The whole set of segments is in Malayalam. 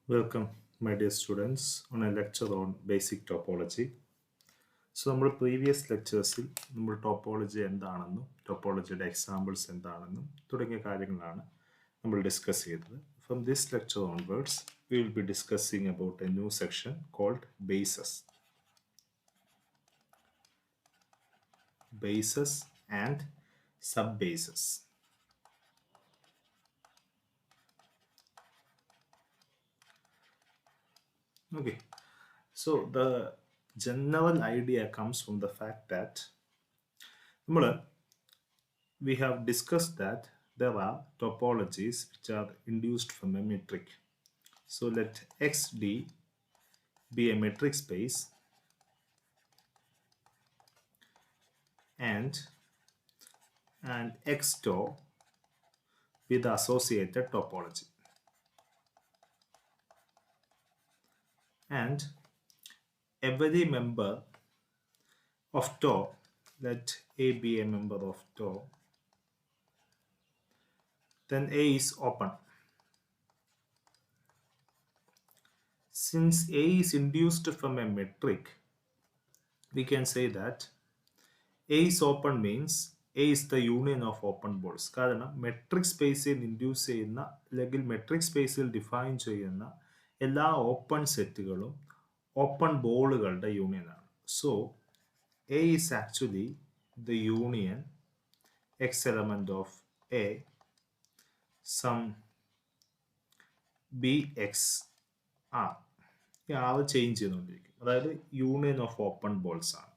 Welcome, my dear students, on a lecture on basic topology. So, നമ്മുടെ പ്രീവിയസ് ലെക്ചേഴ്സിൽ നമ്മൾ ടോപ്പോളജി എന്താണെന്നും ടോപ്പോളജിയുടെ എക്സാമ്പിൾസ് എന്താണെന്നും തുടങ്ങിയ കാര്യങ്ങളാണ് നമ്മൾ ഡിസ്കസ് ചെയ്തത്. From this lecture onwards, we will be discussing about a new section called bases. Bases and subbases. Okay, so the general idea comes from the fact that we have discussed that there are topologies which are induced from a metric. So let XD be a metric space and X tau be the associated topology. And every member of tau, let A be a member of tau, then A is open. Since A is induced from a metric, we can say that A is open means A is the union of open balls. കാരണം മെട്രിക് സ്പേസിൽ ഇൻഡ്യൂസ് ചെയ്യുന്ന അല്ലെങ്കിൽ മെട്രിക് സ്പേസിൽ ഡിഫൈൻ ചെയ്യുന്ന എല്ലാ ഓപ്പൺ സെറ്റുകളും ഓപ്പൺ ബോളുകളുടെ യൂണിയനാണ്. So A is actually the union X element of A some BX R. അത് ചേഞ്ച് ചെയ്തുകൊണ്ടിരിക്കും. അതായത് യൂണിയൻ ഓഫ് ഓപ്പൺ ബോൾസ് ആണ്.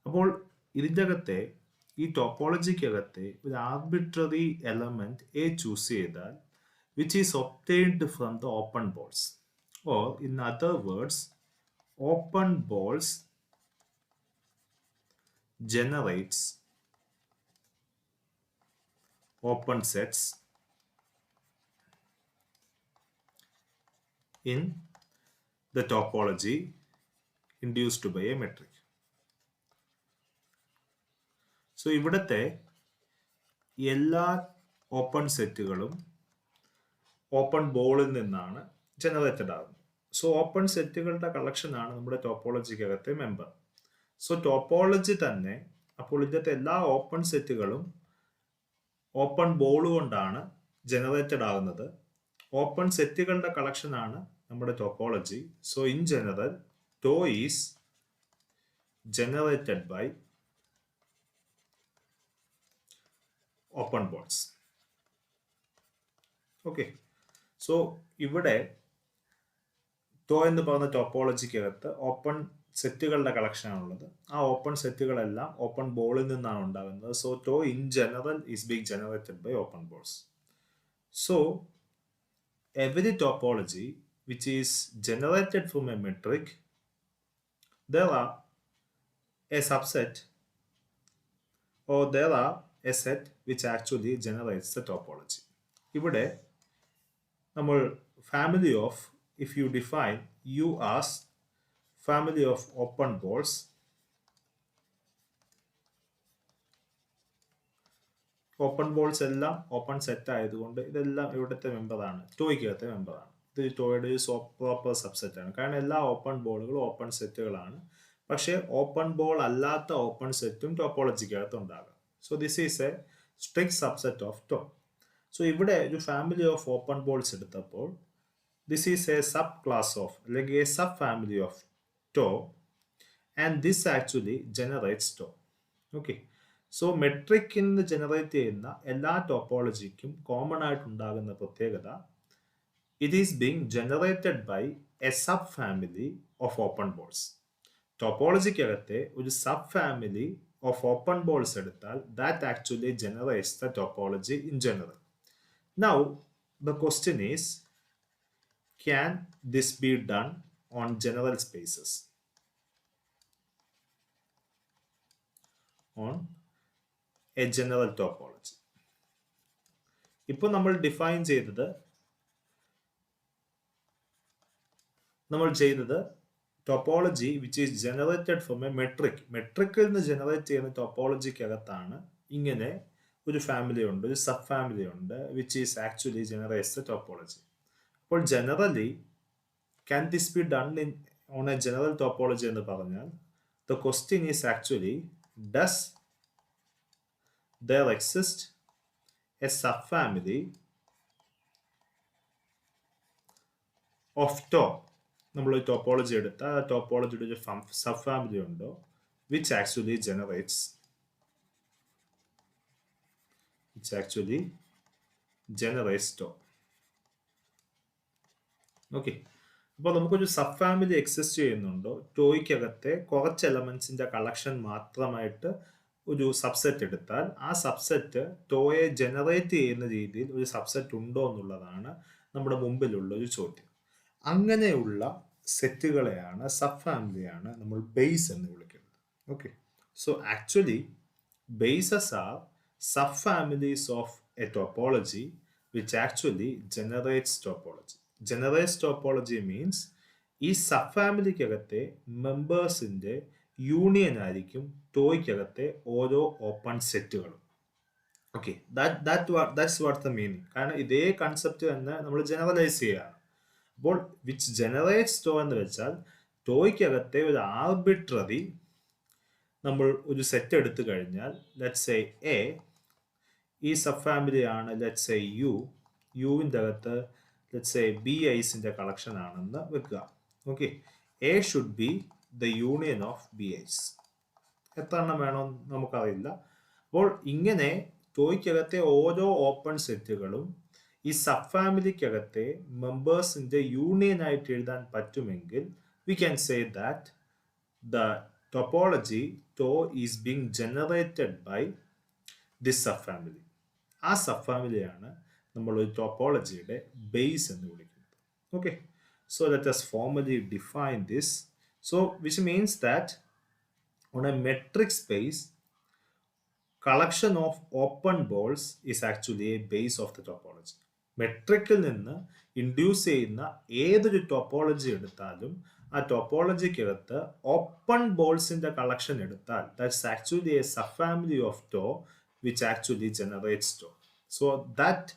അപ്പോൾ ഇതിൻ്റെ അകത്തെ ഈ ടോപ്പോളജിക്കകത്തെ ഒരു ആർബിട്രറി എലമെന്റ് എ ചൂസ് ചെയ്താൽ which is obtained from the open balls, or in other words open balls generates open sets in the topology induced by a metric. So ഇവിടുത്തെ എല്ലാ ഓപ്പൺ സെറ്റുകളും ഓപ്പൺ ബോളിൽ നിന്നാണ് ജനറേറ്റഡ് ആകുന്നത്. സോ ഓപ്പൺ സെറ്റുകളുടെ കളക്ഷനാണ് നമ്മുടെ ടോപ്പോളജിക്കകത്തെ മെമ്പർ. സോ ടോപ്പോളജി തന്നെ അപ്പോൾ ഇതിൻ്റെ എല്ലാ ഓപ്പൺ സെറ്റുകളും ഓപ്പൺ ബോൾ കൊണ്ടാണ് ജനറേറ്റഡ് ആകുന്നത്. ഓപ്പൺ സെറ്റുകളുടെ കളക്ഷനാണ് നമ്മുടെ topology. So in general tau is generated by open balls. Okay, so ഇവിടെ ടോ എന്ന് പറയുന്ന ടോപ്പോളജിക്കകത്ത് ഓപ്പൺ സെറ്റുകളുടെ കളക്ഷനാണുള്ളത്. ആ ഓപ്പൺ സെറ്റുകളെല്ലാം ഓപ്പൺ ബോളിൽ നിന്നാണ് ഉണ്ടാകുന്നത്. So tau in general is being generated by open balls. So every topology which is generated from a metric, there are a subset or there are a set which actually generates the topology. ഇവിടെ നമ്മൾ family of, if you define U as family of open balls, open balls എല്ലാം ഓപ്പൺ സെറ്റ് ആയതുകൊണ്ട് ഇതെല്ലാം ഇവിടുത്തെ മെമ്പറാണ്, ടോയ്ക്കകത്തെ മെമ്പറാണ്. ഇത് ടോയുടെ ഒരു പ്രോപ്പർ സബ്സെറ്റ് ആണ്. കാരണം എല്ലാ ഓപ്പൺ ബോളുകളും ഓപ്പൺ സെറ്റുകളാണ്. പക്ഷേ ഓപ്പൺ ബോൾ അല്ലാത്ത ഓപ്പൺ സെറ്റും ടോപ്പോളജിക്കകത്ത് ഉണ്ടാകാം. So this is a strict subset of tau. So ഇവിടെ ഒരു ഫാമിലി ഓഫ് ഓപ്പൺ ബോൾസ് എടുത്തപ്പോൾ this is a subclass of അല്ലെങ്കിൽ a sub family of tau, and this actually generates tau. Okay, so മെട്രിക്കിൽ നിന്ന് ജനറേറ്റ് ചെയ്യുന്ന എല്ലാ ടോപ്പോളജിക്കും കോമൺ ആയിട്ടുണ്ടാകുന്ന പ്രത്യേകത, it is being generated by a sub family of open balls. ടോപ്പോളജിക്കകത്തെ ഒരു sub family of open balls എടുത്താൽ that actually generates the topology in general. Now the question is, can this be done on general spaces? On a general topology. ഇപ്പോൾ നമ്മൾ ഡിഫൈൻ ചെയ്തത് topology which is generated from a metric. മെട്രിക്കിൽ നിന്ന് ജനറേറ്റ് ചെയ്യുന്ന ടോപ്പോളജിക്കകത്താണ് ഇങ്ങനെ ഒരു ഫാമിലി ഉണ്ട്, ഒരു സബ് ഫാമിലി ഉണ്ട്, which is actually generates the topology. അപ്പോൾ generally Can this be done on a general topology എന്ന് പറഞ്ഞാൽ the question is actually, does there exist a subfamily of top? നമ്മൾ ഒരു ടോപ്പോളജി എടുത്താൽ ആ ടോപ്പോളജിയുടെ ഒരു സബ് ഫാമിലി ഉണ്ടോ which actually generates top. Okay, അപ്പോൾ നമുക്കൊരു സബ് ഫാമിലി എക്സിസ്റ്റ് ചെയ്യുന്നുണ്ടോ ടോയ്ക്കകത്തെ കുറച്ച് എലമെന്റ്സിന്റെ കളക്ഷൻ മാത്രമായിട്ട് ഒരു സബ്സെറ്റ് എടുത്താൽ ആ സബ്സെറ്റ് ടോയെ ജനറേറ്റ് ചെയ്യുന്ന രീതിയിൽ ഒരു സബ്സെറ്റ് ഉണ്ടോ എന്നുള്ളതാണ് നമ്മുടെ മുമ്പിലുള്ള ഒരു ചോദ്യം. അങ്ങനെയുള്ള സെറ്റുകളെയാണ് സബ് ഫാമിലിയാണ് നമ്മൾ ബേസ് എന്ന് വിളിക്കുന്നത്. Okay, so actually bases are subfamilies of a topology which actually generates topology. Generates topology means ഈ സബ് ഫാമിലിക്കകത്തെ മെമ്പേഴ്സിന്റെ യൂണിയൻ ആയിരിക്കും ടോയ്ക്കകത്തെ ഓരോ ഓപ്പൺ സെറ്റുകളും. Okay, that's what the meaning. കാരണം ഇതേ കൺസെപ്റ്റ് തന്നെ നമ്മൾ ജനറലൈസ് ചെയ്യുകയാണ്. അപ്പോൾ വിച്ച് ജനറേറ്റ്സ് ടോ എന്ന് വെച്ചാൽ ടോയ്ക്കകത്തെ ഒരു ആർബിട്രറി നമ്മൾ ഒരു സെറ്റ് എടുത്തു കഴിഞ്ഞാൽ ലെറ്റ്സ് സേ എ ഈ സബ് ഫാമിലി ആണ്, ലെറ്റ്സ് സേ യുവിൻ്റെ അകത്ത് ലെറ്റ്സ് സേ ബി ഐസിന്റെ കളക്ഷൻ ആണെന്ന് വെക്കുക. Okay, A should be the union of B i's. എത്ര എണ്ണം വേണമെന്ന് നമുക്കറിയില്ല. അപ്പോൾ ഇങ്ങനെ ടോയ്ക്കകത്തെ ഓരോ ഓപ്പൺ സെറ്റുകളും ഈ സബ് ഫാമിലിക്കകത്തെ മെമ്പേഴ്സിന്റെ യൂണിയൻ ആയിട്ട് എഴുതാൻ പറ്റുമെങ്കിൽ we can say that the topology tau is being generated by this subfamily. ആ സബ്ഫാമിലിയാണ് നമ്മൾ ഒരു ടോപ്പോളജിയുടെ ബേസ് എന്ന് വിളിക്കുന്നത്. Okay, so let us formally define this. So which means that on a metric space, collection of open balls is actually a base of the topology. മെട്രിക്കിൽ നിന്ന് ഇൻഡ്യൂസ് ചെയ്യുന്ന ഏതൊരു ടോപ്പോളജി എടുത്താലും ആ ടോപ്പോളജിക്കകത്ത് ഓപ്പൺ ബോൾസിന്റെ കളക്ഷൻ എടുത്താൽ that's actually a sub family of tau which actually generates tau. So that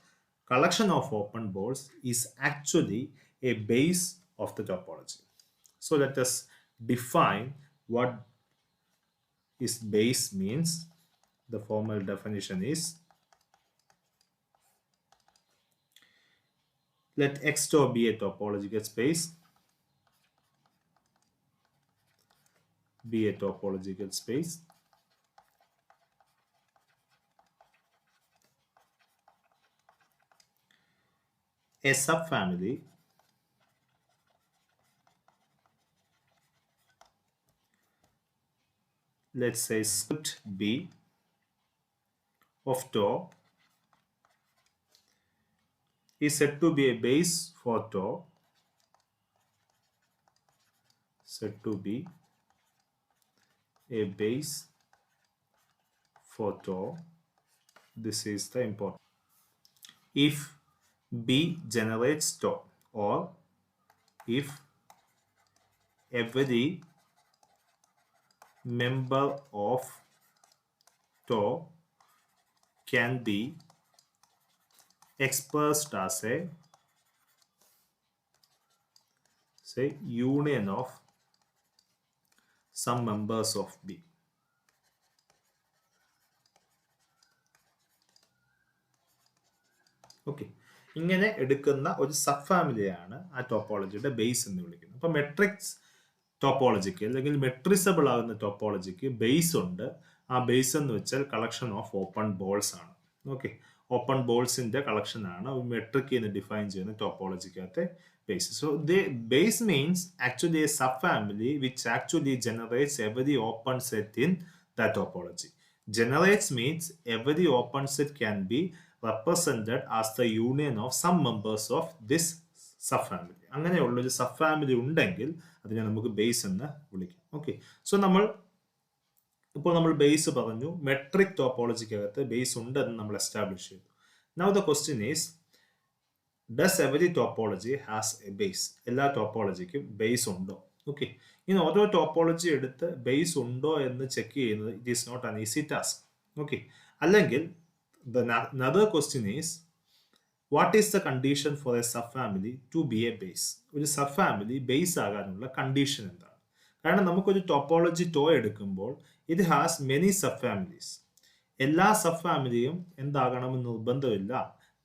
collection of open balls is actually a base of the topology. So let us define what is base means. The formal definition is, let X tau be a topological space. Be a topological space. A subfamily let's say script B of tau is said to be a base for tau, said to be a base for tau. This is the important. If B generates tau, or if every member of tau can be expressed as a say union of some members of B. Okay, ഇങ്ങനെ എടുക്കുന്ന ഒരു സബ് ഫാമിലിയാണ് ആ ടോപ്പോളജിയുടെ ബേസ് എന്ന് വിളിക്കുന്നത്. അപ്പോൾ മെട്രിക്സ് ടോപ്പോളജിക്ക് അല്ലെങ്കിൽ മെട്രിസബിൾ ആകുന്ന ടോപ്പോളജിക്ക് ബേസ് ഉണ്ട്. ആ ബേസ് എന്ന് വെച്ചാൽ കളക്ഷൻ ഓഫ് ഓപ്പൺ ബോൾസ് ആണ്. ഓക്കെ, ഓപ്പൺ ബോൾസിന്റെ കളക്ഷൻ ആണ് മെട്രിക് എന്ന് ഡിഫൈൻ ചെയ്യുന്ന ടോപ്പോളജിക്കകത്തെ base. So the base means actually a subfamily which actually generates every open set in that topology. Generates means every open set can be represented as the union of some members of this subfamily. അങ്ങനെയുള്ള ഒരു സബ്ഫാമിലി ഉണ്ടെങ്കിൽ അതിനെ നമുക്ക് ബേസ് എന്ന് വിളിക്കാം. ഓക്കെ, സോ ഇപ്പോൾ നമ്മൾ ബേസ് പറഞ്ഞു, മെട്രിക് ടോപ്പോളജിക്കകത്ത് ബേസ് ഉണ്ടെന്ന് നമ്മൾ എസ്റ്റാബ്ലിഷ് ചെയ്തു. Now the question is, does every topology has a base? എല്ലാ ടോപ്പോളജിക്കും ബേസ് ഉണ്ടോ? ഓക്കെ, ഇനി ഓരോ ടോപ്പോളജി എടുത്ത് ബേസ് ഉണ്ടോ എന്ന് ചെക്ക് ചെയ്യുന്നത് it is not an easy task. Okay, അല്ലെങ്കിൽ another question is, what is the condition for a sub family to be a base? ഒരു സബ് ഫാമിലി ബേസ് ആകാനുള്ള കണ്ടീഷൻ എന്താണ്? കാരണം നമുക്കൊരു ടോപ്പോളജി ടോ എടുക്കുമ്പോൾ ഇത് ഹാസ് മെനി സബ് ഫാമിലീസ്. എല്ലാ സബ് ഫാമിലിയും എന്താകണമെന്ന് നിർബന്ധമില്ല,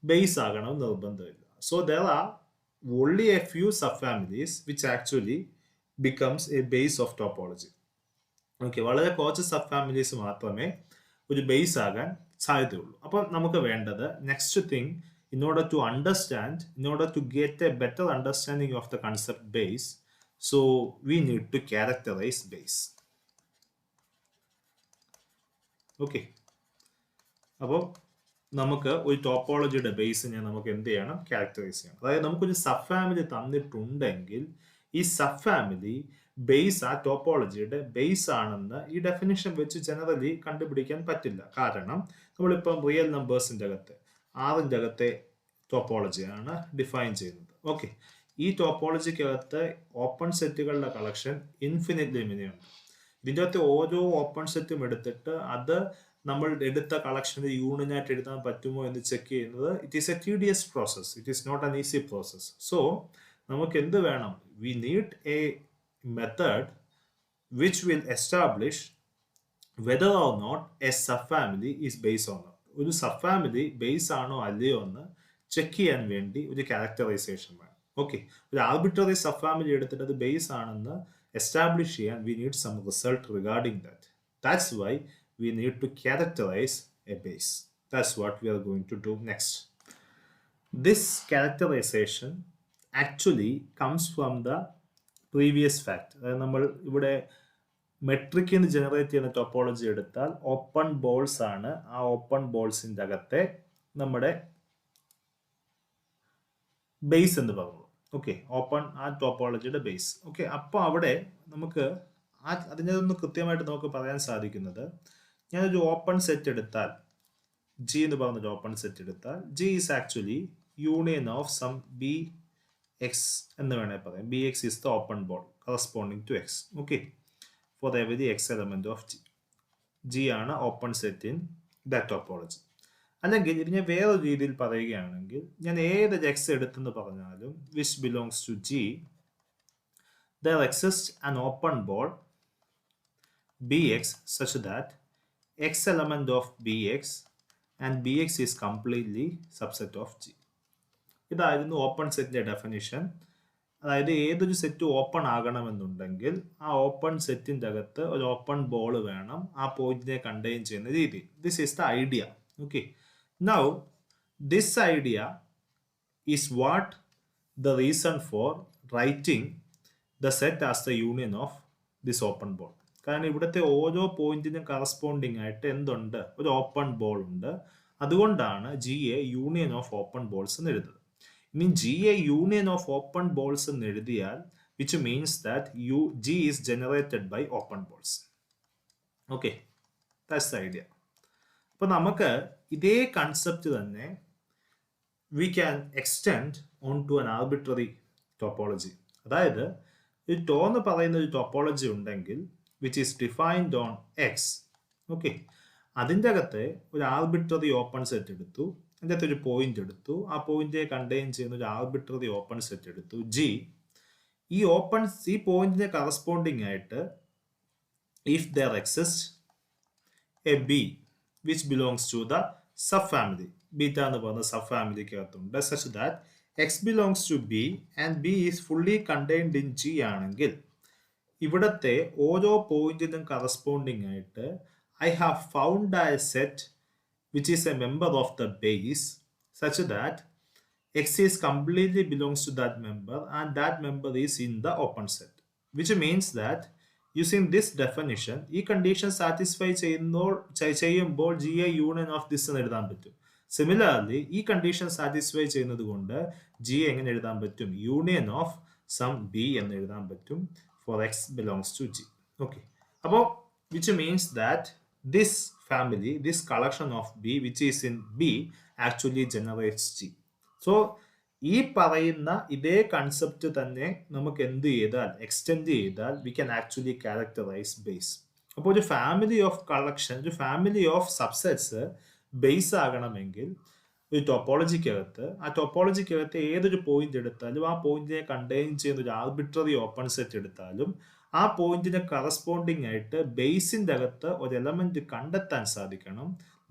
ബേസ് ആകണമെന്ന് നിർബന്ധമില്ല. So there are only a few subfamilies which actually becomes a base of topology. Okay, വളരെ കുറച്ച് സബ് ഫാമിലീസ് മാത്രമേ ഒരു ബേസ് ആകാൻ സാധ്യതയുള്ളൂ. അപ്പം നമുക്ക് വേണ്ടത് next thing, in order to understand, in order to get a better understanding of the concept base, so we need to characterize base. Okay, അപ്പോൾ നമുക്ക് ഒരു ടോപ്പോളജിയുടെ ബേസിനെ നമുക്ക് എന്ത് ചെയ്യണം? ക്യാരക്ടറൈസ് ചെയ്യണം. അതായത് നമുക്കൊരു സബ് ഫാമിലി തന്നിട്ടുണ്ടെങ്കിൽ ഈ സബ് ഫാമിലി ബേസ് ആ ടോപ്പോളജിയുടെ ബേസ് ആണെന്ന് ഈ ഡെഫിനിഷൻ വെച്ച് ജനറലി കണ്ടുപിടിക്കാൻ പറ്റില്ല. കാരണം നമ്മളിപ്പം റിയൽ നമ്പേഴ്സിൻ്റെ അകത്ത് ആറിൻ്റെ അകത്തെ ടോപ്പോളജിയാണ് ഡിഫൈൻ ചെയ്യുന്നത്. ഓക്കെ, ഈ ടോപ്പോളജിക്കകത്ത് ഓപ്പൺ സെറ്റുകളുടെ കളക്ഷൻ ഇൻഫിനിറ്റ്ലി മിനിയുണ്ട്. ഇതിൻ്റെ അകത്ത് ഓരോ ഓപ്പൺ സെറ്റും എടുത്തിട്ട് അത് നമ്മൾ എടുത്ത കളക്ഷൻ്റെ യൂണിയനായിട്ട് എഴുതാൻ പറ്റുമോ എന്ന് ചെക്ക് ചെയ്യുന്നത് it is a tedious process. It is not an easy process. So നമുക്ക് എന്ത് വേണം? We need a method which will establish whether or not a sub family is base on. ഒരു സബ് ഫാമിലി ബേസ് ആണോ അല്ലയോ എന്ന് ചെക്ക് ചെയ്യാൻ വേണ്ടി ഒരു ക്യാരക്ടറൈസേഷൻ വേണം. ഓക്കെ, ഒരു ആർബിട്രറി സബ് ഫാമിലി എടുത്തിട്ട് അത് ബേസ് ആണെന്ന് എസ്റ്റാബ്ലിഷ് ചെയ്യാൻ we need some result regarding that. That's why we need to characterize a base. That's what we are going to do next. This characterization actually comes from the previous fact. നമ്മൾ ഇവിടെ മെട്രിക്കിൽ നിന്ന് ജനറേറ്റ് ചെയ്യുന്ന ടോപ്പോളജി എടുത്താൽ ഓപ്പൺ ബോൾസ് ആണ്. ആ ഓപ്പൺ ബോൾസിൻ്റെ അകത്തെ നമ്മുടെ ബേസ് എന്ന് പറഞ്ഞു. ഓക്കെ, ഓപ്പൺ ആ ടോപ്പോളജിയുടെ ബേസ്. ഓക്കെ, അപ്പോൾ അവിടെ നമുക്ക് അതിനെ ഒന്ന് കൃത്യമായിട്ട് നമുക്ക് പറയാൻ സാധിക്കുന്നത്, ഞാനൊരു ഓപ്പൺ സെറ്റ് എടുത്താൽ, ജി എന്ന് പറഞ്ഞൊരു ഓപ്പൺ സെറ്റ് എടുത്താൽ, G is actually union of some B x എന്ന് വേണേൽ പറയാം. B x is the open ball corresponding to x. Okay, for every x element of G. G ആണ് open set in that topology. അല്ലെങ്കിൽ ഇതിനെ വേറൊരു രീതിയിൽ പറയുകയാണെങ്കിൽ, ഞാൻ ഏതൊരു എക്സ് എടുത്തെന്ന് പറഞ്ഞാലും which belongs to G, there exists an open ball bx such that x element of bx and bx is completely subset of g. ഇതായിരുന്നു ഓപ്പൺ സെറ്റിന്റെ ഡെഫിനിഷൻ. അതായത് ഏതൊരു സെറ്റ് ഓപ്പൺ ആകണമെന്നുണ്ടെങ്കിൽ ആ ഓപ്പൺ സെറ്റിന്റെ അകത്ത് ഒരു ഓപ്പൺ ബോൾ വേണം, ആ പോയിന്റിനെ കണ്ടെയ്ൻ ചെയ്യുന്ന രീതി. This is the idea. Okay, now this idea is what the reason for writing the set as the union of this open ball. കാരണം ഇവിടുത്തെ ഓരോ പോയിന്റിനും കറസ്പോണ്ടിങ് ആയിട്ട് എന്തുണ്ട്? ഒരു ഓപ്പൺ ബോൾ ഉണ്ട്. അതുകൊണ്ടാണ് G a union of open balls എന്ന് എഴുതുന്നത്. ഇനി G a union of open balls എന്ന് എഴുതിയാൽ which means that G is generated by open balls. Okay, that's the idea. അപ്പോൾ നമുക്ക് ഇതേ കൺസെപ്റ്റ് തന്നെ we can extend on to an arbitrary topology. അതായത് ഒരു ടോ എന്ന് പറയുന്ന ഒരു ടോപ്പോളജി ഉണ്ടെങ്കിൽ which is defined on x. Okay, അതിൻ്റെ അകത്ത് ഒരു ആർബിട്രറി ഓപ്പൺ സെറ്റ് എടുത്തു, അതിൻ്റെ അകത്ത് ഒരു പോയിന്റ് എടുത്തു, ആ പോയിന്റിനെ കണ്ടെയ്ൻ ചെയ്യുന്ന ഒരു ആർബിട്രറി ഓപ്പൺ സെറ്റ് എടുത്തു ജി. ഈ പോയിന്റിനെ കറസ്പോണ്ടിങ് ആയിട്ട് if there exist a B which belongs to the subfamily, beta എന്ന് പറയുന്ന സബ് ഫാമിലിക്കകത്തുണ്ട്, such that x belongs to b and b is fully contained in g ആണെങ്കിൽ ഇവിടത്തെ ഓരോ പോയിന്റിനും കറസ്പോണ്ടിങ് ആയിട്ട് I have found A set which is A member of the base such that x is completely belongs to that member and that member is in the open set, which means that using this definition ഈ കണ്ടീഷൻ സാറ്റിസ്ഫൈ ചെയ്യുമ്പോൾ G a union of this എന്ന് എഴുതാൻ പറ്റും. സിമിലർലി ഈ കണ്ടീഷൻ സാറ്റിസ്ഫൈ ചെയ്യുന്നത് കൊണ്ട് ജി എങ്ങനെ എഴുതാൻ പറ്റും? യൂണിയൻ ഓഫ് സം ബി എന്ന് എഴുതാൻ പറ്റും for x belongs to G. Okay, അപ്പോൾ which means that this family, this collection of B which is in B actually generates G. So ഈ പറയുന്ന ഇതേ കൺസെപ്റ്റ് തന്നെ നമുക്ക് എന്ത് ചെയ്താൽ, എക്സ്റ്റെൻഡ് ചെയ്താൽ we can actually characterise base. അപ്പോൾ ഒരു ഫാമിലി ഓഫ് കളക്ഷൻ, ഒരു ഫാമിലി ഓഫ് സബ്സെറ്റ്സ് ബേസ് ആകണമെങ്കിൽ ഒരു ടോപ്പോളജിക്കകത്ത് ആ ടോപ്പോളജിക്കകത്ത് ഏതൊരു പോയിന്റ് എടുത്താലും ആ പോയിന്റിനെ കണ്ടെയ്ൻ ചെയ്യുന്ന ഒരു ആർബിട്രറി ഓപ്പൺ സെറ്റ് എടുത്താലും ആ പോയിന്റിന് കറസ്പോണ്ടിങ് ആയിട്ട് ബേസിന്റെ അകത്ത് ഒരു എലമെന്റ് കണ്ടെത്താൻ സാധിക്കണം.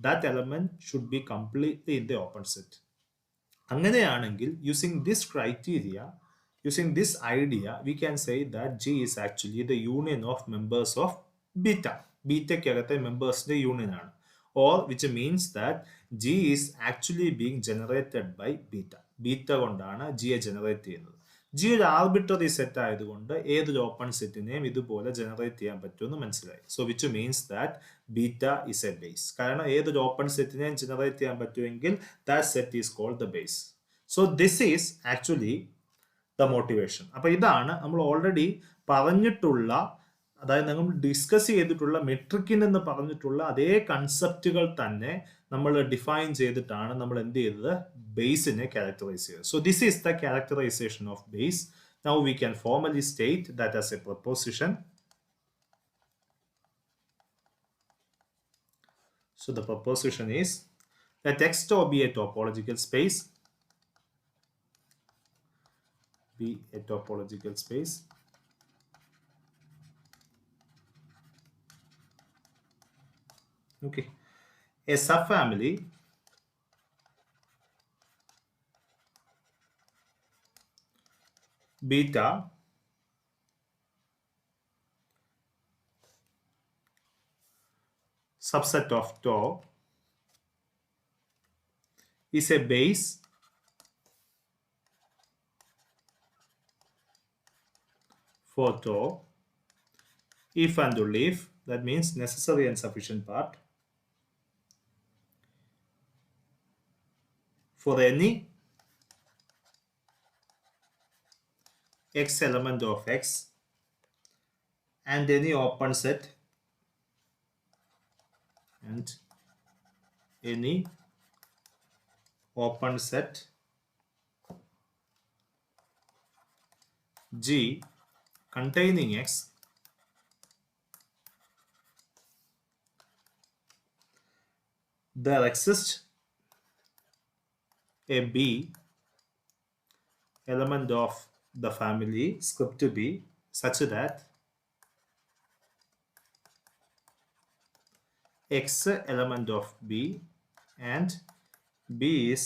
That element should be completely in the open set. അങ്ങനെയാണെങ്കിൽ using this idea, we can say that G is actually the union of members of beta. ബീറ്റയ്ക്കകത്തെ മെമ്പേഴ്സിന്റെ യൂണിയൻ ആണ്. Or which means that G is actually being generated by beta. Beta കൊണ്ടാണ് ജിയെ ജനറേറ്റ് ചെയ്യുന്നത്. ജി ഒരു ആർബിട്രറി സെറ്റ് ആയതുകൊണ്ട് ഏതൊരു ഓപ്പൺ സെറ്റിനെയും ഇതുപോലെ ജനറേറ്റ് ചെയ്യാൻ പറ്റുമെന്ന് മനസ്സിലായി. So which means that beta is a base. കാരണം ഏതൊരു ഓപ്പൺ സെറ്റിനെയും ജനറേറ്റ് ചെയ്യാൻ പറ്റുമെങ്കിൽ that set is called the base. So this is actually the motivation. അപ്പൊ ഇതാണ് നമ്മൾ ഓൾറെഡി പറഞ്ഞിട്ടുള്ള, അതായത് നമ്മൾ ഡിസ്കസ് ചെയ്തിട്ടുള്ള മെട്രിക്കിൻ എന്ന് പറഞ്ഞിട്ടുള്ള അതേ കൺസെപ്റ്റുകൾ തന്നെ നമ്മൾ ഡിഫൈൻ ചെയ്തിട്ടാണ് നമ്മൾ എന്ത് ചെയ്തത്, ബേസിനെ ക്യാരക്ടറൈസ് ചെയ്തത്. So this is the characterization of base. Now we can formally state that as a proposition. So the proposition is that X to be a topological space. Be a topological space. Okay. A subfamily beta subset of tau is a base for tau if and only if, that means necessary and sufficient part, for any x element of x and any open set G containing x there exists a B element of the family script B such that X element of B and B is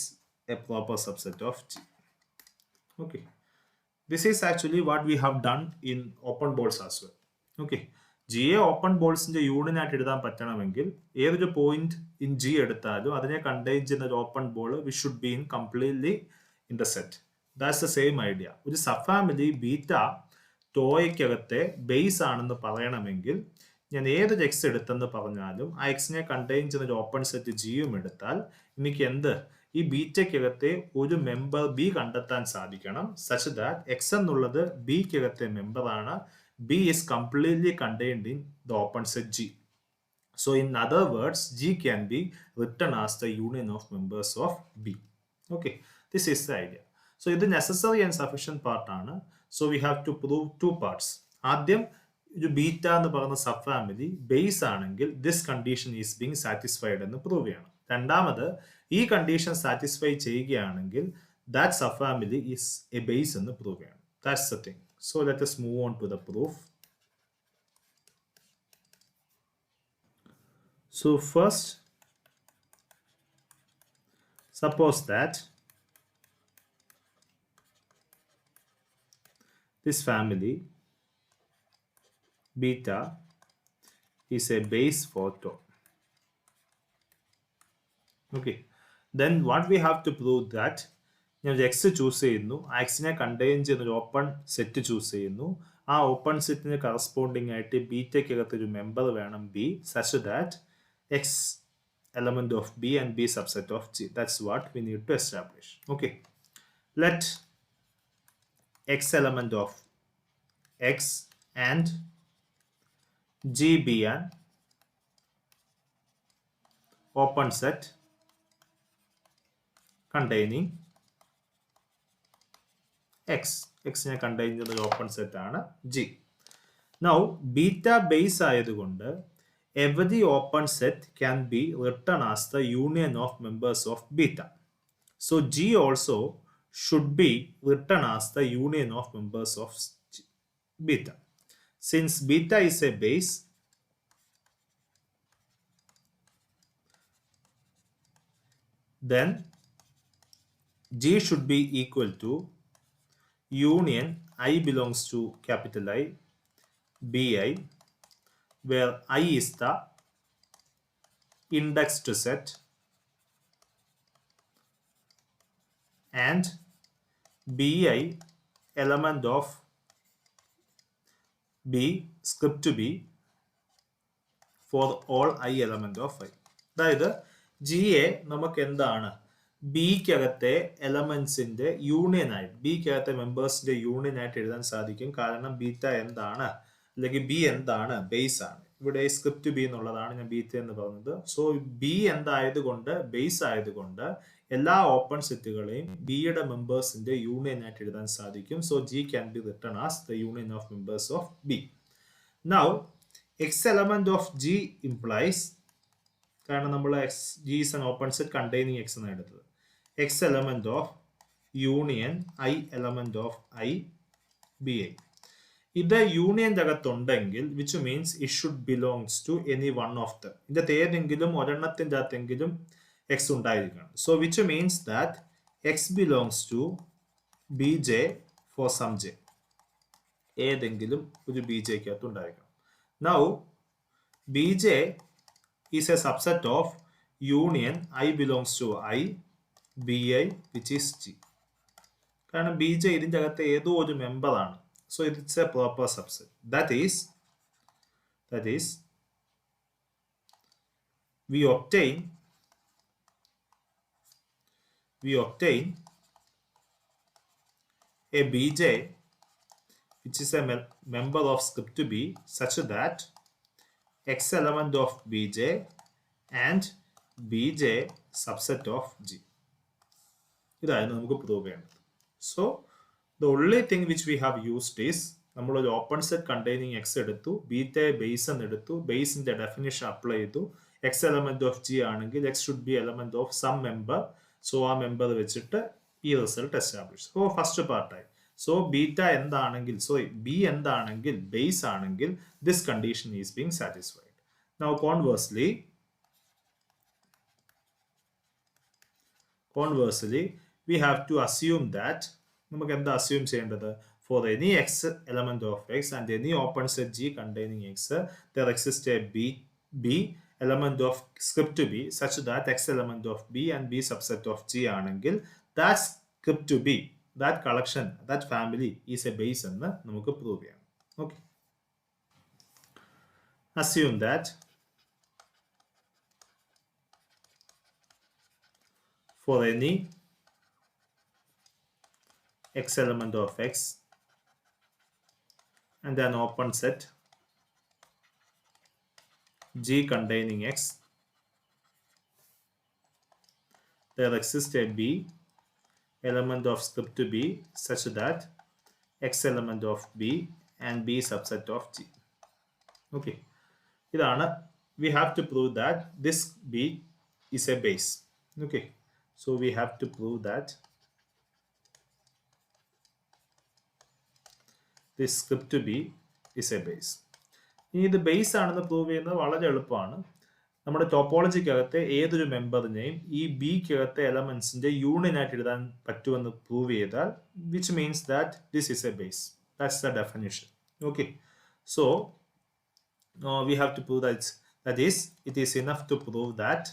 a proper subset of G. Okay, this is actually what we have done in open balls as well. Okay, ജിയെ ഓപ്പൺ ബോൾസിന്റെ യൂണിയൻ ആയിട്ട് എഴുതാൻ പറ്റണമെങ്കിൽ ഏതൊരു പോയിന്റ് ഇൻ ജി എടുത്താലും അതിനെ കണ്ടെയ്ൻ ചെയ്യുന്ന ഒരു open ball we should be in completely in the set. That's the same idea. ഒരു സബ് ഫാമിലി ബീറ്റ ടോയ്ക്കകത്തെ ബേസ് ആണെന്ന് പറയണമെങ്കിൽ ഞാൻ ഏതൊരു എക്സ് എടുത്തെന്ന് പറഞ്ഞാലും ആ എക്സിനെ കണ്ടെയ്ൻ ചെയ്യുന്ന ഒരു ഓപ്പൺ സെറ്റ് ജിയും എടുത്താൽ എനിക്ക് എന്ത്, ഈ ബീറ്റയ്ക്കകത്തെ ഒരു മെമ്പർ ബി കണ്ടെത്താൻ സാധിക്കണം. സച്ച് ദാറ്റ് എക്സ് എന്നുള്ളത് ബിക്കകത്തെ മെമ്പർ ആണ്. B is completely contained in the open set G. So in other words, G can be written as the union of members of B. Okay, this is the idea. So ഇത് necessary and sufficient part ആണ്. So we have to prove two parts. ആദ്യം ഒരു ബീറ്റ എന്ന് പറയുന്ന സബ് ഫാമിലി ബേസ് ആണെങ്കിൽ this condition is being satisfied എന്ന് പ്രൂവ് ചെയ്യണം. രണ്ടാമത് ഈ കണ്ടീഷൻ സാറ്റിസ്ഫൈ ചെയ്യുകയാണെങ്കിൽ that sub family is a base എന്ന് പ്രൂവ് ചെയ്യണം. That's the thing. So let us move on to the proof. So first, suppose that this family beta is a base for tau. Okay, then what we have to prove that ഞാൻ എക്സ് ചൂസ് ചെയ്യുന്നു, ആ എക്സിനെ കണ്ടെയ്ൻ ചെയ്യുന്ന ഒരു ഓപ്പൺ സെറ്റ് ചൂസ് ചെയ്യുന്നു. ആ ഓപ്പൺ സെറ്റിന് കറസ്പോണ്ടിങ് ആയിട്ട് ബീറ്റയ്ക്കകത്ത് ഒരു മെമ്പർ വേണം B, such that x element of B and B subset of G. That's what we need to establish. Okay, let x element of x and G B an open set containing x. എക്സിനെ കണ്ടെയ്ൻ ചെയ്യുന്ന ഒരു ഓപ്പൺ സെറ്റ് ആണ് ജി. നൗ ബീറ്റ ബേസ് ആയതുകൊണ്ട് every open set can be written as the union of members of beta. So G also should be written as the union of members of beta. Since beta is a base, then G should be equal to union I belongs to capital I, Bi, where I is the indexed set and Bi element of B script to B for all I element of I. അതായത് ജി എ നമുക്ക് എന്താണ് ബിക്കകത്തെ എലമെന്റ്സിന്റെ യൂണിയൻ ആയിട്ട്, ബിക്കകത്തെ മെമ്പേഴ്സിന്റെ യൂണിയൻ ആയിട്ട് എഴുതാൻ സാധിക്കും. കാരണം ബീറ്റ എന്താണ്, അല്ലെങ്കിൽ ബി എന്താണ്, ബേസ് ആണ്. ഇവിടെ സ്ക്രിപ്റ്റ് ബി എന്നുള്ളതാണ് ഞാൻ ബീറ്റ എന്ന് പറഞ്ഞത്. സോ ബി എന്തായതുകൊണ്ട്, ബേസ് ആയതുകൊണ്ട് എല്ലാ ഓപ്പൺ സെറ്റുകളെയും ബിയുടെ മെമ്പേഴ്സിന്റെ യൂണിയൻ ആയിട്ട് എഴുതാൻ സാധിക്കും. So G can be written as the union of members of B. Now x element of G implies, കാരണം നമ്മൾ x G is an open set containing x എന്ന് എടുത്തത്, x element of union I element of I B I. ഇത് യൂണിയൻ്റെ അകത്തുണ്ടെങ്കിൽ which means it should belongs to any one of them. ഇതിൻ്റെ ഏതെങ്കിലും ഒരെണ്ണത്തിൻ്റെ അകത്തെങ്കിലും എക്സ് ഉണ്ടായിരിക്കണം. So which means that x belongs to B j for some j. ഏതെങ്കിലും ഒരു ബി ജെക്കകത്ത് ഉണ്ടായിരിക്കണം. Now B j is a subset of union I belongs to I, Bi which is G. കാരണം ബി ജെ ഇതിൻ്റെ അകത്തെ ഏതോ ഒരു മെമ്പറാണ്. So it's A proper subset. That is we obtain a Bj which is a member of script B such that X element of Bj and Bj subset of G. ഇതായിരുന്നു നമുക്ക് പ്രൂവ് ചെയ്യേണ്ടത്. So the only thing which we have used is, നമ്മളൊരു ഓപ്പൺ സെറ്റ് കണ്ടെയ്നിങ് എക്സ് എടുത്തു, ബീറ്റ ബേസ് എന്ന് എടുത്തു, ബേസിന്റെ ഡെഫിനിഷൻ അപ്ലൈ ചെയ്തു. എക്സ് എലമെന്റ് ഓഫ് ജി ആണെങ്കിൽ x should be element of some member. So ആ മെമ്പർ വെച്ചിട്ട് ഈ റിസൾട്ട് എസ്റ്റാബ്ലിഷ്. സോ ഫസ്റ്റ് പാർട്ടായി. സോ ബീറ്റ എന്താണെങ്കിൽ, ബി എന്താണെങ്കിൽ, ബേസ് ആണെങ്കിൽ, this condition is being satisfied. Now conversely, we have to assume that, നമുക്ക് എന്താ assume ചെയ്യേണ്ടത്, for any x element of x and any open set G containing x, there exists a b element of script B such that x element of B and B subset of G ആണെങ്കിൽ that script B, that collection, that family is a base എന്ന് നമുക്ക് പ്രൂവ് ചെയ്യാം. Okay. Assume that for any x element of x and an open set G containing x, there exists a B element of script B such that x element of B and B subset of G. Okay. ഇതാണ്, we have to prove that this B is a base. Okay. So we have to prove that this script B is a base. ഇനി ഇത് ബേസ് ആണെന്ന് പ്രൂവ് ചെയ്യുന്നത് വളരെ എളുപ്പമാണ്. നമ്മുടെ ടോപ്പോളജിക്കകത്തെ ഏതൊരു മെമ്പറിനെയും ഈ ബിക്കകത്തെ എലമെന്റ്സിന്റെ യൂണിയൻ ആയിട്ട് എഴുതാൻ പറ്റുമെന്ന് പ്രൂവ് ചെയ്താൽ, which means that this is a base. That's the definition. Okay. So we have to prove that is it is enough to prove that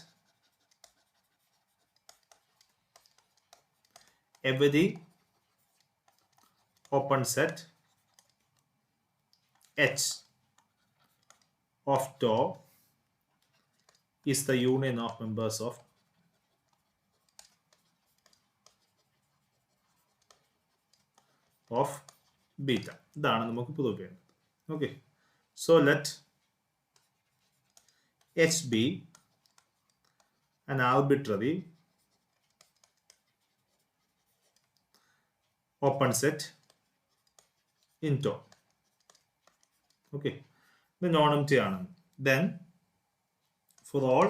every open set H of tau is the union of members of beta. ഇതാണ് നമുക്ക് പ്രൂവ് ചെയ്യേണ്ടത്. Okay. So let H be an arbitrary open set in tau. Okay. The non-empty ആണ്. Then for all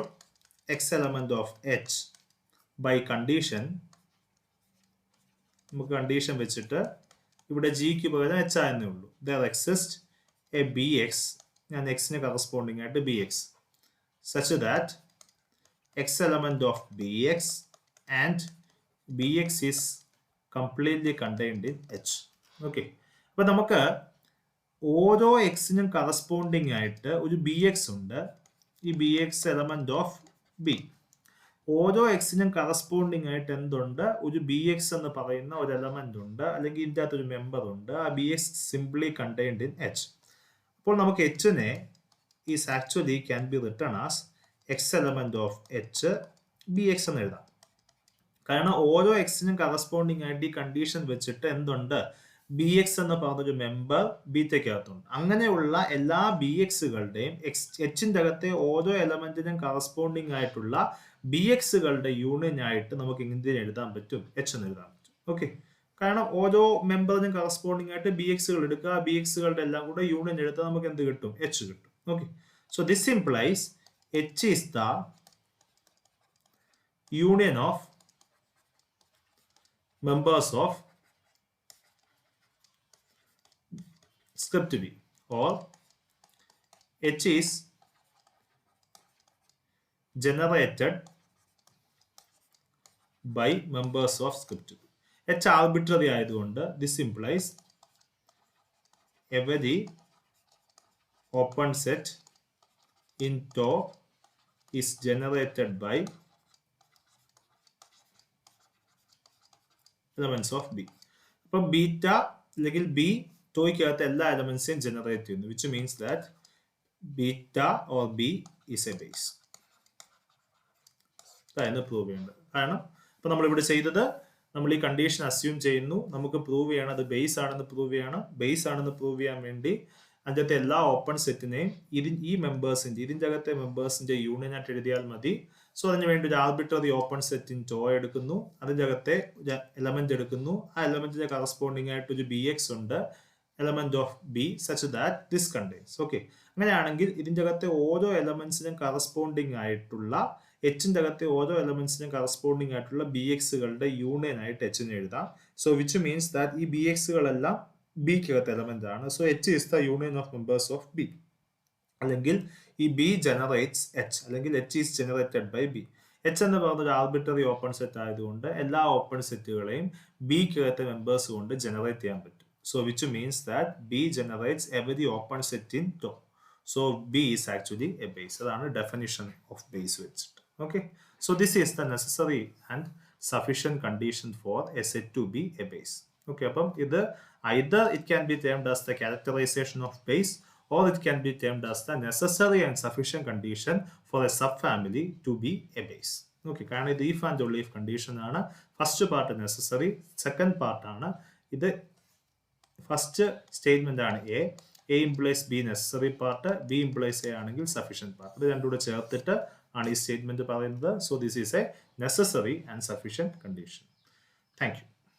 x element of H by condition നമുക്ക് കണ്ടീഷൻ വെച്ചിട്ട് ഇവിടെ ജിക്ക് പകരം എച്ച് ആയെന്നേ ഉള്ളൂ. There exist a B X, ഞാൻ എക്സിന് കറസ്പോണ്ടിങ് ആയിട്ട് B X, such that x element of B X and B x is completely contained in H. Okay, അപ്പൊ നമുക്ക് ഓരോ എക്സിനും കറസ്പോണ്ടിങ് ആയിട്ട് ഒരു ബി എക്സ് ഉണ്ട്. ഈ B X element of B. ഓരോ എക്സിനും കറസ്പോണ്ടിങ് ആയിട്ട് എന്തുണ്ട്? ഒരു ബി എക്സ് എന്ന് പറയുന്ന ഒരു എലമെന്റ് ഉണ്ട്, അല്ലെങ്കിൽ ഇതിൻ്റെ അകത്ത് ഒരു മെമ്പർ ഉണ്ട്. ആ B x simply contained in H. അപ്പോൾ നമുക്ക് എച്ചിനെ is actually can be written as x element of H B x എന്ന് എഴുതാം. കാരണം ഓരോ എക്സിനും കറസ്പോണ്ടിങ് ആയിട്ട് ഈ കണ്ടീഷൻ വെച്ചിട്ട് എന്തുണ്ട്? ബി എക്സ് എന്ന് പറഞ്ഞൊരു മെമ്പർ ബീറ്റയ്ക്കകത്തുണ്ട്. അങ്ങനെയുള്ള എല്ലാ ബി എക്സുകളുടെയും എച്ചിൻ്റെ അകത്തെ ഓരോ എലമെന്റിനും കറസ്പോണ്ടിങ് ആയിട്ടുള്ള ബി എക്സുകളുടെ യൂണിയൻ ആയിട്ട് നമുക്ക് എന്തിനെ എഴുതാൻ പറ്റും? എച്ച് എന്ന് എഴുതാൻ പറ്റും. ഓക്കെ, കാരണം ഓരോ മെമ്പറിനും കറസ്പോണ്ടിങ് ആയിട്ട് ബി എക്സുകൾ എടുക്കുക, ആ ബി എക്സുകളുടെ എല്ലാം കൂടെ യൂണിയൻ എടുത്താൽ നമുക്ക് എന്ത് കിട്ടും? എച്ച് കിട്ടും. Okay, so this implies H is the union of members of script B, or H is generated by members of script B. H arbitrary ആയതുകൊണ്ട് this implies every open set in TO is generated by elements of B. അപ്പം ബീറ്റ അല്ലെങ്കിൽ ബി ടോയ്ക്കകത്ത് എല്ലാ എലമെന്റ്സിനെയും ജനറേറ്റ് ചെയ്യുന്നു, which means that beta or B is A base. അതായത് പ്രൂവ് ചെയ്യേണ്ടത്. കാരണം ഇപ്പൊ നമ്മളിവിടെ ചെയ്തത്, നമ്മൾ ഈ കണ്ടീഷൻ അസ്യൂം ചെയ്യുന്നു, നമുക്ക് പ്രൂവ് ചെയ്യണം അത് ബേസ് ആണെന്ന് പ്രൂവ് ചെയ്യണം. ബേസ് ആണെന്ന് പ്രൂവ് ചെയ്യാൻ വേണ്ടി അതിൻ്റെ എല്ലാ ഓപ്പൺ സെറ്റിനെയും ഈ മെമ്പേഴ്സിന്റെ, ഇതിൻ്റെ അകത്തെ മെമ്പേഴ്സിന്റെ യൂണിയൻ ആയിട്ട് എഴുതിയാൽ മതി. സോ അതിന് വേണ്ടി ഒരു arbitrary open set in tau എടുക്കുന്നു, അതിൻ്റെ അകത്തെ എലമെന്റ് എടുക്കുന്നു, ആ എലമെന്റിന്റെ കറസ്പോണ്ടിങ് ആയിട്ട് ഒരു ബി എക്സ് ഉണ്ട്, element of B, such that this contains. Okay, അങ്ങനെയാണെങ്കിൽ ഇതിൻ്റെ അകത്തെ ഓരോ എലമെന്റ്സിനും കറസ്പോണ്ടിങ് ആയിട്ടുള്ള എച്ചിൻ്റെ അകത്തെ ഓരോ എലമെന്റ്സിനും കറസ്പോണ്ടിങ് ആയിട്ടുള്ള ബി എക്സുകളുടെ യൂണിയൻ ആയിട്ട് എച്ചിനെ എഴുതാം. സോ വിച്ച് മീൻസ് ദാറ്റ് ഈ ബി എക്സുകളെല്ലാം ബിക്കകത്തെ എലമെന്റ് ആണ്. So H is the union of members of B. അല്ലെങ്കിൽ ഈ ബി ജനറേറ്റ്സ് എച്ച്, അല്ലെങ്കിൽ H is generated by B. H എന്ന് പറയുന്ന ഒരു ആർബിട്രറി ഓപ്പൺ സെറ്റ് ആയതുകൊണ്ട് എല്ലാ ഓപ്പൺ സെറ്റുകളെയും ബിക്കകത്തെ മെമ്പേഴ്സ് കൊണ്ട് ജനറേറ്റ് ചെയ്യാൻ പറ്റും. So which means that B generates every open set in to. So B is actually a base. അതാണ് ഡെഫിനിഷൻ ഓഫ് ബേസ് വെച്ചിട്ട്. Okay, so this is the necessary and sufficient condition for a set to be a base. Okay, അപ്പം ഇത് either it can be termed as the characterization of base, or it can be termed as the necessary and sufficient condition for a subfamily to be a base. Okay, കാരണം ഇത് if and only if condition ആണ്. First part necessary, second part ആണ് ഇത്. ഫസ്റ്റ് സ്റ്റേറ്റ്മെന്റ് ആണ് A implies be necessary part, B implies A ആണെങ്കിൽ സഫീഷ്യന്റ് പാർട്ട്. ഇത് രണ്ടും കൂടെ ചേർത്തിട്ട് ആണ് ഈ സ്റ്റേറ്റ്മെന്റ് പറയുന്നത്. So this is A necessary and sufficient condition. Thank you.